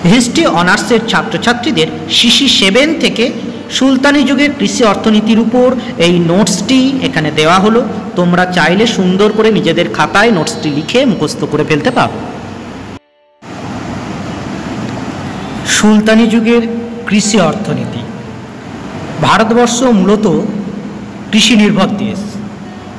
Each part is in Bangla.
হিস্ট্রি অনার্সের ছাত্রছাত্রীদের CC7 থেকে সুলতানি যুগের কৃষি অর্থনীতির উপর এই নোটসটি এখানে দেওয়া হলো। তোমরা চাইলে সুন্দর করে নিজেদের খাতায় নোটসটি লিখে মুখস্থ করে ফেলতে পারো। সুলতানি যুগের কৃষি অর্থনীতি। ভারতবর্ষ মূলত কৃষি নির্ভর দেশ।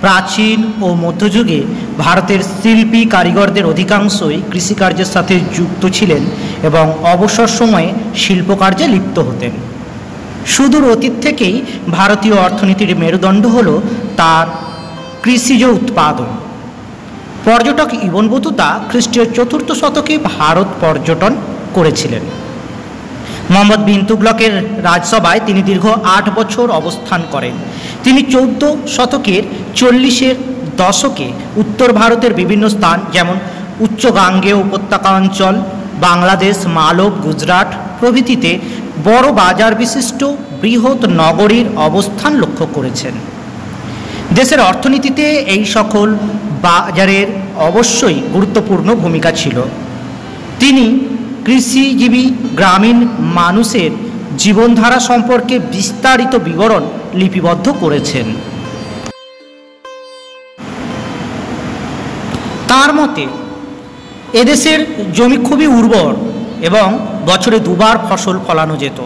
প্রাচীন ও মধ্যযুগে ভারতের শিল্পী কারিগরদের অধিকাংশই কৃষিকার্যের সাথে যুক্ত ছিলেন এবং অবসর সময়ে শিল্পকার্যে লিপ্ত হতেন। সুদূর অতীত থেকেই ভারতীয় অর্থনীতির মেরুদণ্ড হল তার কৃষিজ উৎপাদন। পর্যটক ইবন বতুতা খ্রিস্টীয় 4th শতকে ভারত পর্যটন করেছিলেন। মোহাম্মদ বিন তুগলকের রাজসভায় তিনি দীর্ঘ 8 বছর অবস্থান করেন। তিনি 14 শতকের 40-এর দশকে উত্তর ভারতের বিভিন্ন স্থান যেমন উচ্চ গাঙ্গেয় উপত্যকা অঞ্চল, বাংলাদেশ, মালব, গুজরাট প্রভৃতিতে বড় বাজার বিশিষ্ট বৃহৎ নগরীর অবস্থান লক্ষ্য করেছেন। দেশের অর্থনীতিতে এই সকল বাজারের অবশ্যই গুরুত্বপূর্ণ ভূমিকা ছিল। তিনি কৃষিজীবী গ্রামীণ মানুষের জীবনধারা সম্পর্কে বিস্তারিত বিবরণ লিপিবদ্ধ করেছেন। তার মতে এদেশের জমি খুবই উর্বর এবং বছরে 2 বার ফসল ফলানো যেত।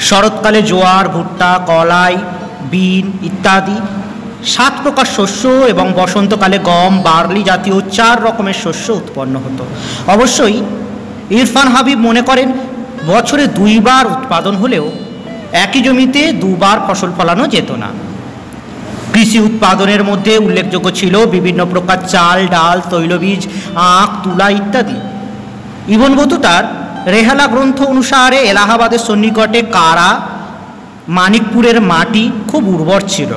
শরৎকালে জোয়ার, ভুট্টা, কলাই, বিন ইত্যাদি 7 প্রকার শস্য এবং বসন্তকালে গম, বার্লি জাতীয় 4 রকমের শস্য উৎপন্ন হতো। অবশ্যই ইরফান হাবিব মনে করেন বছরে 2 বার উৎপাদন হলেও একই জমিতে 2 বার ফসল ফলানো যেত না। কৃষি উৎপাদনের মধ্যে উল্লেখযোগ্য ছিল বিভিন্ন প্রকার চাল, ডাল, তৈলবীজ, আখ, তুলা ইত্যাদি। ইবন বতুতার রেহালা গ্রন্থ অনুসারে এলাহাবাদের সন্নিকটে কারা, মানিকপুরের মাটি খুব উর্বর ছিল।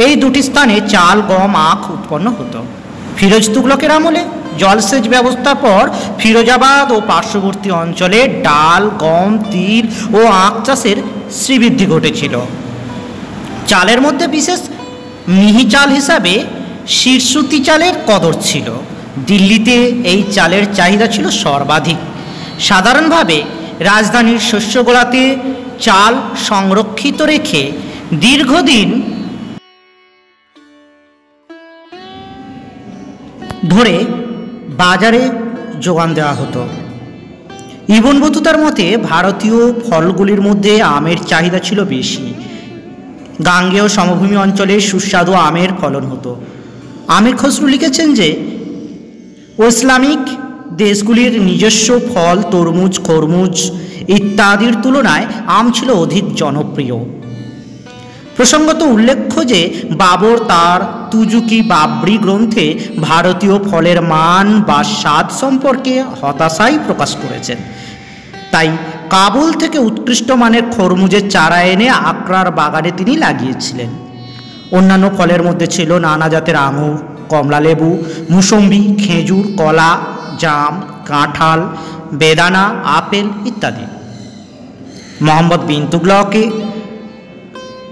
এই 2টি স্থানে চাল, গম, আখ উৎপন্ন হতো। ফিরোজ তুগলকের আমলে জলসেচ ব্যবস্থার পর ফিরোজাবাদ ও পার্শ্ববর্তী অঞ্চলে ডাল, গম, তিল ও আখ চাষের শ্রীবৃদ্ধি ঘটেছিল। চালের মধ্যে বিশেষ মিহি চাল হিসাবে শিরসুতি চালের কদর ছিল। দিল্লিতে এই চালের চাহিদা ছিল সর্বাধিক। সাধারণভাবে রাজধানীর শস্যগোলাতে চাল সংরক্ষিত রেখে দীর্ঘদিন ধরে বাজারে যোগান দেওয়া হতো। ইবন বতুতার মতে ভারতীয় ফলগুলির মধ্যে আমের চাহিদা ছিল বেশি। গাঙ্গেয় সমভূমি অঞ্চলে সুস্বাদু আমের ফলন হতো। আমির খসরু লিখেছেন যে ইসলামিক দেশগুলির নিজস্ব ফল তরমুজ, খরমুজ ইত্যাদির তুলনায় আম ছিল অধিক জনপ্রিয়। প্রসঙ্গত উল্লেখ্য যে বাবর তার তুজুকি বাবরি গ্রন্থে ভারতীয় ফলের মান বা স্বাদ সম্পর্কে হতাশাই প্রকাশ করেছেন। তাই কাবুল থেকে উৎকৃষ্ট মানের খরমুজের চারা এনে আগ্রার বাগানে তিনি লাগিয়েছিলেন। অন্যান্য ফলের মধ্যে ছিল নানা জাতের আঙুর, কমলালেবু, মুসম্বি, খেজুর, কলা, জাম, কাঁঠাল, বেদানা, আপেল ইত্যাদি। মোহাম্মদ বিন তুগলকে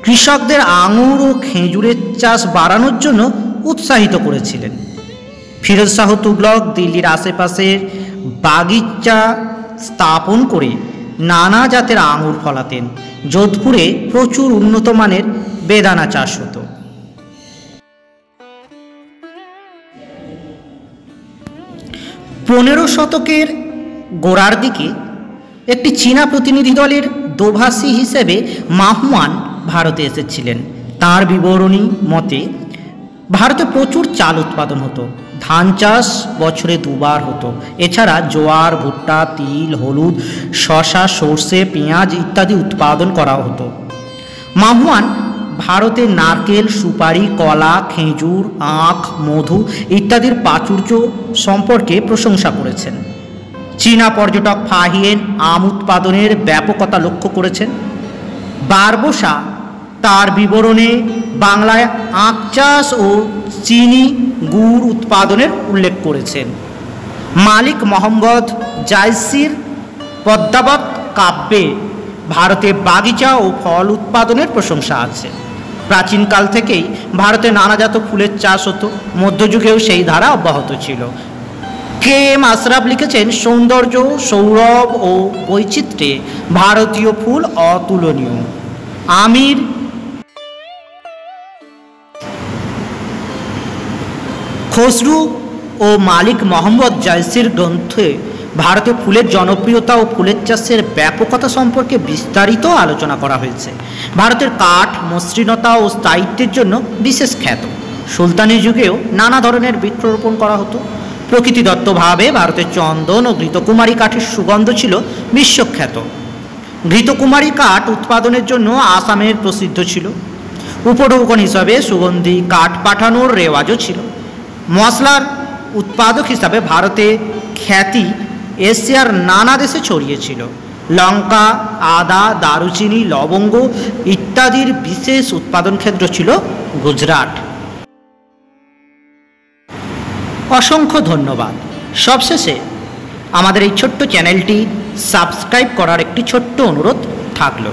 কৃষকদের আঙুর ও খেজুরের চাষ বাড়ানোর জন্য উৎসাহিত করেছিলেন। ফিরোজ শাহ তুগলক দিল্লির আশেপাশের বাগিচা স্থাপন করে নানা জাতের আঙুর ফলাতেন। যোধপুরে প্রচুর উন্নত মানের বেদানা চাষ হতো। পনেরো শতকের গোড়ার দিকে একটি চীনা প্রতিনিধি দলের দোভাষী হিসেবে মাহুয়ান ভারতে এসেছিলেন। তার বিবরণী মতে ভারতে প্রচুর চাল উৎপাদন হতো। ধান চাষ বছরে 2 বার হতো। এছাড়া জোয়ার, ভুট্টা, তিল, হলুদ, শসা, সর্ষে, পেঁয়াজ ইত্যাদি উৎপাদন করা হতো। মাহুয়ান ভারতে নারকেল, সুপারি, কলা, খেজুর, আখ, মধু ইত্যাদির প্রাচুর্য সম্পর্কে প্রশংসা করেছেন। চীনা পর্যটক ফাহিয়েন আম উৎপাদনের ব্যাপকতা লক্ষ্য করেছেন। বারবোসা তার বিবরণে বাংলায় আখ চাষ ও চিনি গুড় উৎপাদনের উল্লেখ করেছেন। মালিক মোহাম্মদ জায়সির পদ্মাবত কাব্যে ভারতে বাগিচা ও ফল উৎপাদনের প্রশংসা আছে। প্রাচীনকাল থেকেই ভারতে নানাজাত ফুলের চাষ হতো। মধ্যযুগেও সেই ধারা অব্যাহত ছিল। কে এম আশরাফ লিখেছেন, সৌন্দর্য, সৌরভ ও বৈচিত্র্যে ভারতীয় ফুল অতুলনীয়। আমির খসরু ও মালিক মোহাম্মদ জায়সির গ্রন্থে ভারতে ফুলের জনপ্রিয়তা ও ফুলের চাষের ব্যাপকতা সম্পর্কে বিস্তারিত আলোচনা করা হয়েছে। ভারতের কাঠ, মসৃণতা ও স্থায়িত্বের জন্য বিশেষ খ্যাত। সুলতানি যুগেও নানা ধরনের বৃক্ষরোপণ করা হতো। প্রকৃতিদত্তভাবে ভারতের চন্দন ও ঘৃতকুমারী কাঠের সুগন্ধ ছিল বিশ্বখ্যাত। ঘৃতকুমারী কাঠ উৎপাদনের জন্য আসামের প্রসিদ্ধ ছিল। উপঢৌকন হিসাবে সুগন্ধি কাঠ পাঠানোর রেওয়াজও ছিল। মশলার উৎপাদক হিসাবে ভারতে খ্যাতি এশিয়ার নানা দেশে ছড়িয়েছিল। লঙ্কা, আদা, দারুচিনি, লবঙ্গ ইত্যাদির বিশেষ উৎপাদন ক্ষেত্র ছিল গুজরাট। অসংখ্য ধন্যবাদ। সবশেষে আমাদের এই ছোট্ট চ্যানেলটি সাবস্ক্রাইব করার একটি ছোট্ট অনুরোধ থাকলো।